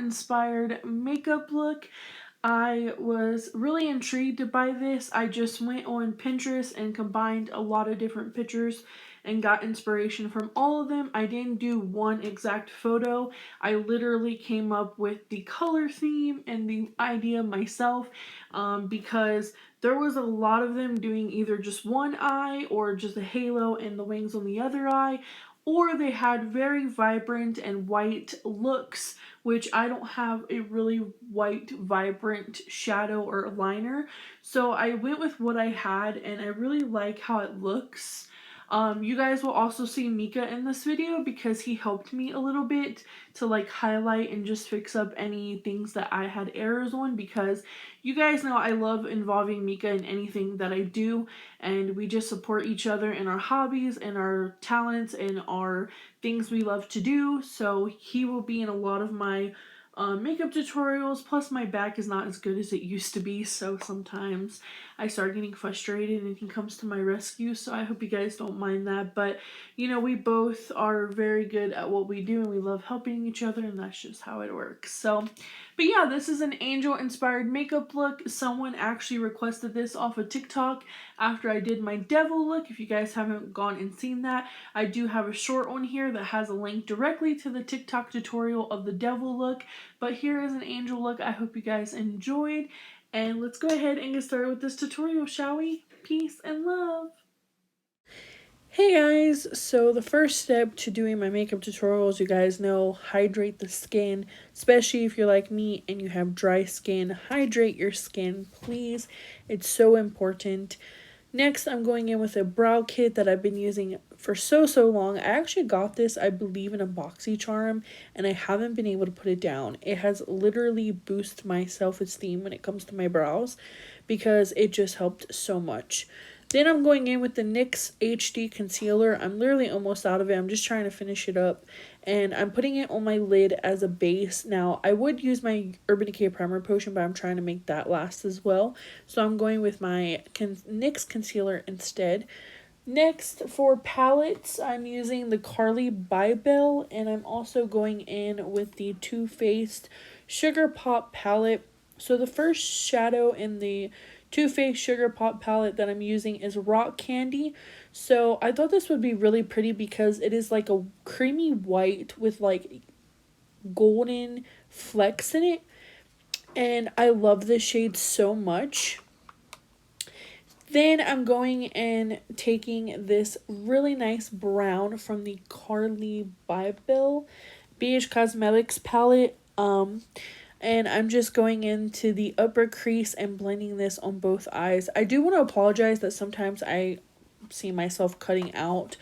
inspired makeup look. I was really intrigued by this. I just went on Pinterest and combined a lot of different pictures and got inspiration from all of them. I didn't do one exact photo. I literally came up with the color theme and the idea myself, because there was a lot of them doing either just one eye or just a halo and the wings on the other eye, or they had very vibrant and white looks, which I don't have a really white, vibrant shadow or liner. So I went with what I had, and I really like how it looks. You guys will also see Micah in this video because he helped me a little bit to like highlight and just fix up any things that I had errors on, because you guys know I love involving Micah in anything that I do, and we just support each other in our hobbies and our talents and our things we love to do. So he will be in a lot of my makeup tutorials. Plus my back is not as good as it used to be, so sometimes I start getting frustrated and he comes to my rescue. So I hope you guys don't mind that. But you know, we both are very good at what we do and we love helping each other, and that's just how it works. So but yeah, this is an angel inspired makeup look. Someone actually requested this off of TikTok after I did my devil look. If you guys haven't gone and seen that, I do have a short on here that has a link directly to the TikTok tutorial of the devil look. But here is an angel look. I hope you guys enjoyed. And let's go ahead and get started with this tutorial, shall we? Peace and love. Hey guys, so the first step to doing my makeup tutorials, you guys know, hydrate the skin, especially if you're like me and you have dry skin. Hydrate your skin, please. It's so important. Next, I'm going in with a brow kit that I've been using for so long. I actually got this, I believe, in a BoxyCharm, and I haven't been able to put it down. It has literally boosted my self-esteem when it comes to my brows because it just helped so much. Then I'm going in with the NYX HD concealer. I'm literally almost out of it. I'm just trying to finish it up. And I'm putting it on my lid as a base. Now, I would use my Urban Decay Primer Potion, but I'm trying to make that last as well. So I'm going with my NYX concealer instead. Next, for palettes, I'm using the Carly Bybel. And I'm also going in with the Too Faced Sugar Pop palette. So the first shadow in the Too Faced Sugar Pop palette that I'm using is Rock Candy. So I thought this would be really pretty because it is like a creamy white with like golden flecks in it. And I love this shade so much. Then I'm going and taking this really nice brown from the Carly Bybel BH Cosmetics palette. And I'm just going into the upper crease and blending this on both eyes. I do want to apologize that sometimes I see myself cutting out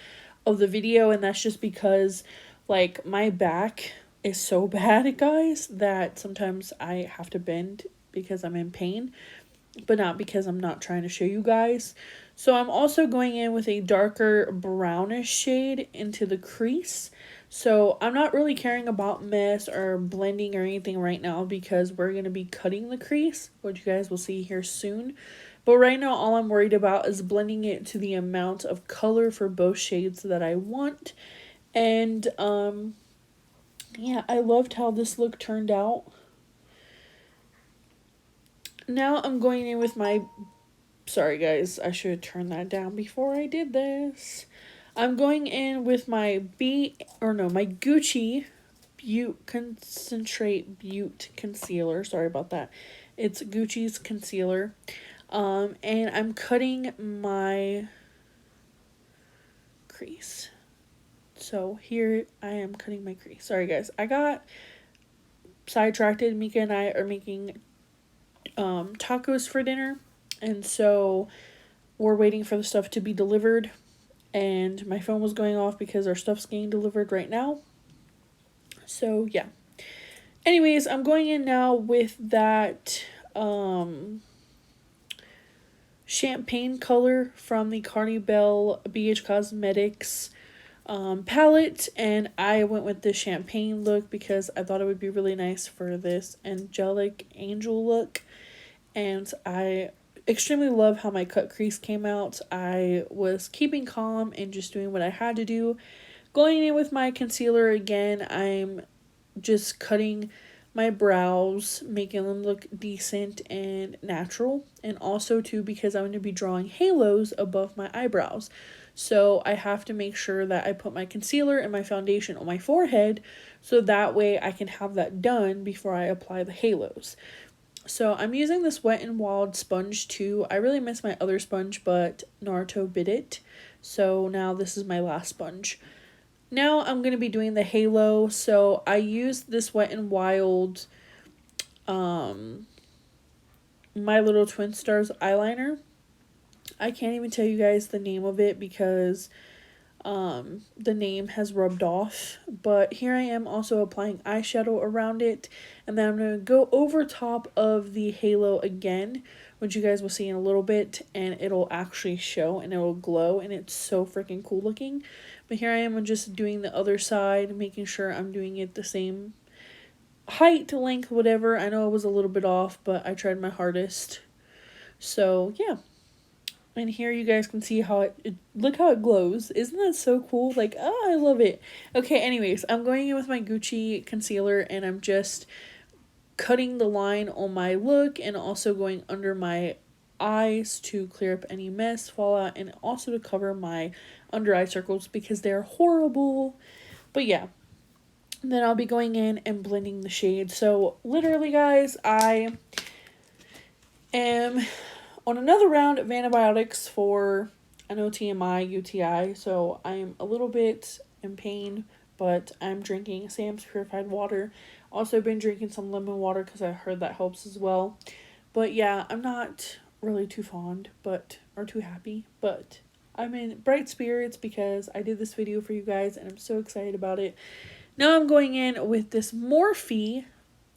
of the video, and that's just because like my back is so bad, guys, that sometimes I have to bend because I'm in pain, but not because I'm not trying to show you guys. So I'm also going in with a darker brownish shade into the crease. So I'm not really caring about mess or blending or anything right now because we're going to be cutting the crease, which you guys will see here soon. But right now, all I'm worried about is blending it to the amount of color for both shades that I want. And yeah, I loved how this look turned out. Now I'm going in with my... Sorry guys, I should have turned that down before I did this. I'm going in with my my Gucci Butte Concentrate Butte Concealer. Sorry about that. It's Gucci's concealer. And I'm cutting my crease. So here I am cutting my crease. Sorry guys, I got sidetracked. Micah and I are making tacos for dinner. And so we're waiting for the stuff to be delivered. And my phone was going off because our stuff's getting delivered right now. So, yeah. Anyways, I'm going in now with that champagne color from the Carly Bell BH Cosmetics palette. And I went with the champagne look because I thought it would be really nice for this angelic angel look. And I extremely love how my cut crease came out. I was keeping calm and just doing what I had to do. Going in with my concealer again, I'm just cutting my brows, making them look decent and natural. And also too, because I'm going to be drawing halos above my eyebrows. So I have to make sure that I put my concealer and my foundation on my forehead, so that way I can have that done before I apply the halos. So I'm using this Wet n Wild sponge too. I really miss my other sponge, but Naruto bit it. So now this is my last sponge. Now I'm going to be doing the halo. So I used this Wet n Wild My Little Twin Stars eyeliner. I can't even tell you guys the name of it because the name has rubbed off. But here I am also applying eyeshadow around it. And then I'm going to go over top of the halo again, which you guys will see in a little bit. And it'll actually show and it'll glow. And it's so freaking cool looking. But here I am just doing the other side, making sure I'm doing it the same height, length, whatever. I know it was a little bit off, but I tried my hardest. So yeah. And here you guys can see how look how it glows. Isn't that so cool? Like, oh, I love it. Okay, anyways, I'm going in with my Gucci concealer and I'm just cutting the line on my look and also going under my eyes to clear up any mess, fallout, and also to cover my under eye circles because they're horrible. But yeah. And then I'll be going in and blending the shade. So literally, guys, I am on another round of antibiotics for, I know, TMI, UTI, so I am a little bit in pain, but I'm drinking Sam's purified water. Also been drinking some lemon water because I heard that helps as well. But yeah, I'm not really too fond, or too happy, but I'm in bright spirits because I did this video for you guys and I'm so excited about it. Now I'm going in with this Morphe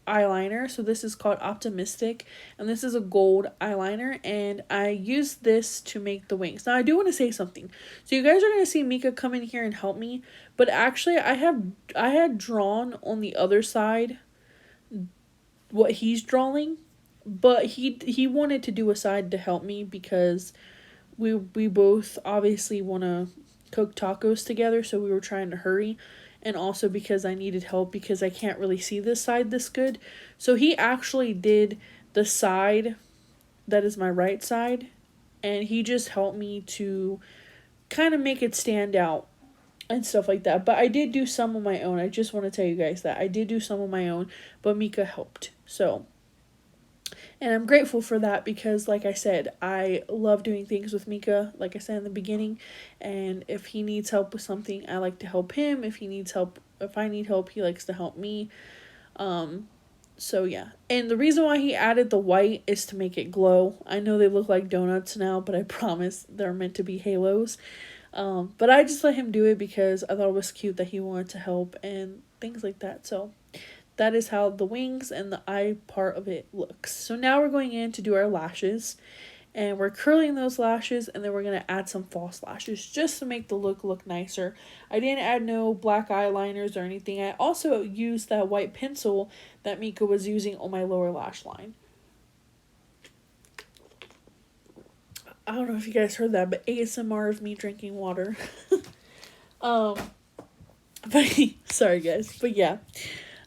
eyeliner. So this is called Optimistic, and this is a gold eyeliner, and I use this to make the wings. Now I do want to say something. So you guys are going to see Micah come in here and help me, but actually I had drawn on the other side what he's drawing, but he wanted to do a side to help me because we both obviously want to cook tacos together, so we were trying to hurry. And also because I needed help because I can't really see this side this good. So he actually did the side that is my right side. And he just helped me to kind of make it stand out and stuff like that. But I did do some on my own. I just want to tell you guys that. I did do some on my own, but Micah helped. So, and I'm grateful for that because, like I said, I love doing things with Micah, like I said in the beginning. And if he needs help with something, I like to help him. If I need help, he likes to help me. So yeah. And the reason why he added the white is to make it glow. I know they look like donuts now, but I promise they're meant to be halos. But I just let him do it because I thought it was cute that he wanted to help and things like that. So that is how the wings and the eye part of it looks. So now we're going in to do our lashes. And we're curling those lashes. And then we're going to add some false lashes just to make the look nicer. I didn't add no black eyeliners or anything. I also used that white pencil that Micah was using on my lower lash line. I don't know if you guys heard that, but ASMR of me drinking water. But sorry guys. But yeah.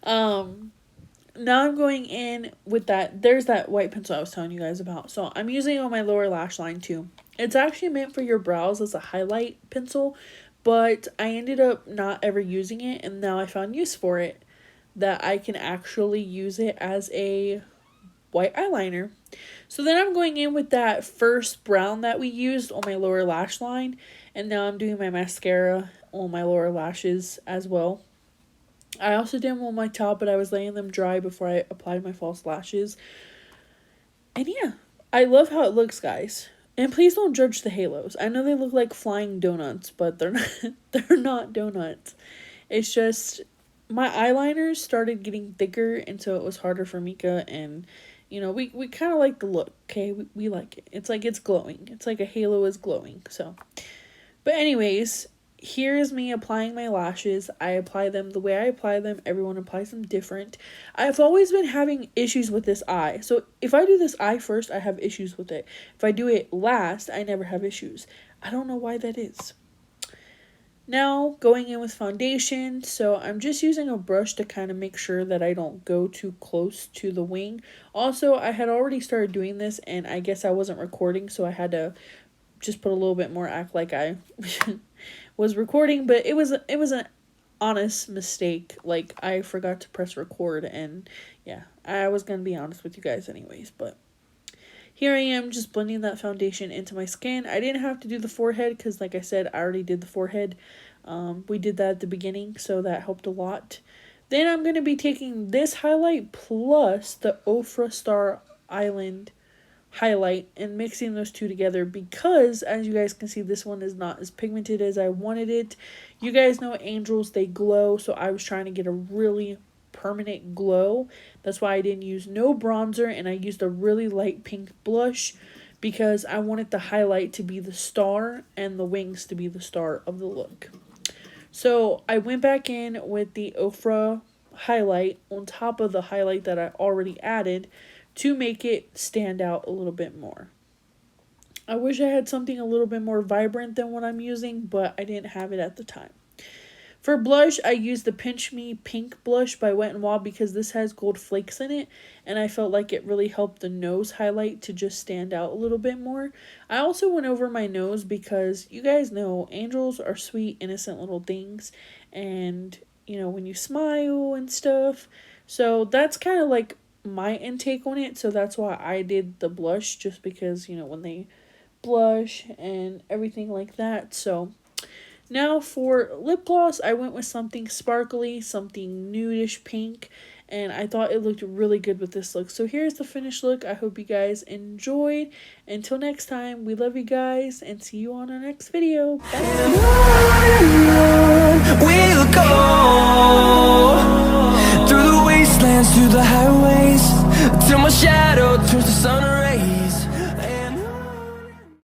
Now I'm going in with that. There's that white pencil I was telling you guys about. So I'm using it on my lower lash line too. It's actually meant for your brows as a highlight pencil, but I ended up not ever using it, and now I found use for it. That I can actually use it as a white eyeliner. So then I'm going in with that first brown that we used on my lower lash line, and now I'm doing my mascara on my lower lashes as well. I also did them on my top, but I was letting them dry before I applied my false lashes. And yeah, I love how it looks, guys. And please don't judge the halos. I know they look like flying donuts, but they're not, they're not donuts. It's just my eyeliners started getting thicker, and so it was harder for Micah, and you know, we kind of like the look, okay? We like it. It's like it's glowing. It's like a halo is glowing, so. But anyways, here's me applying my lashes. I apply them the way I apply them. Everyone applies them different. I've always been having issues with this eye. So if I do this eye first, I have issues with it. If I do it last, I never have issues. I don't know why that is. Now going in with foundation, so I'm just using a brush to kind of make sure that I don't go too close to the wing. Also, I had already started doing this and I guess I wasn't recording, so I had to just put a little bit more, act like I was recording, but it was an honest mistake. Like, I forgot to press record, and yeah, I was gonna be honest with you guys anyways. But here I am just blending that foundation into my skin. I didn't have to do the forehead because, like I said, I already did the forehead. We did that at the beginning, so that helped a lot. Then I'm going to be taking this highlight plus the Ofra Star Island highlight and mixing those two together, because as you guys can see, this one is not as pigmented as I wanted it. You guys know angels, they glow, so I was trying to get a really permanent glow. That's why I didn't use no bronzer, and I used a really light pink blush because I wanted the highlight to be the star and the wings to be the star of the look. So I went back in with the Ofra highlight on top of the highlight that I already added to make it stand out a little bit more. I wish I had something a little bit more vibrant than what I'm using, but I didn't have it at the time. For blush, I used the Pinch Me Pink blush by Wet n Wild because this has gold flakes in it, and I felt like it really helped the nose highlight to just stand out a little bit more. I also went over my nose because you guys know angels are sweet, innocent little things, and you know, when you smile and stuff. So that's kind of like my intake on it, so that's why I did the blush, just because, you know, when they blush and everything like that. So now for lip gloss, I went with something sparkly, something nudish pink, and I thought it looked really good with this look. So here's the finished look. I hope you guys enjoyed. Until next time, we love you guys, and see you on our next video. Bye. We'll go through the wastelands, through the highways, till my shadow turns to sun rays.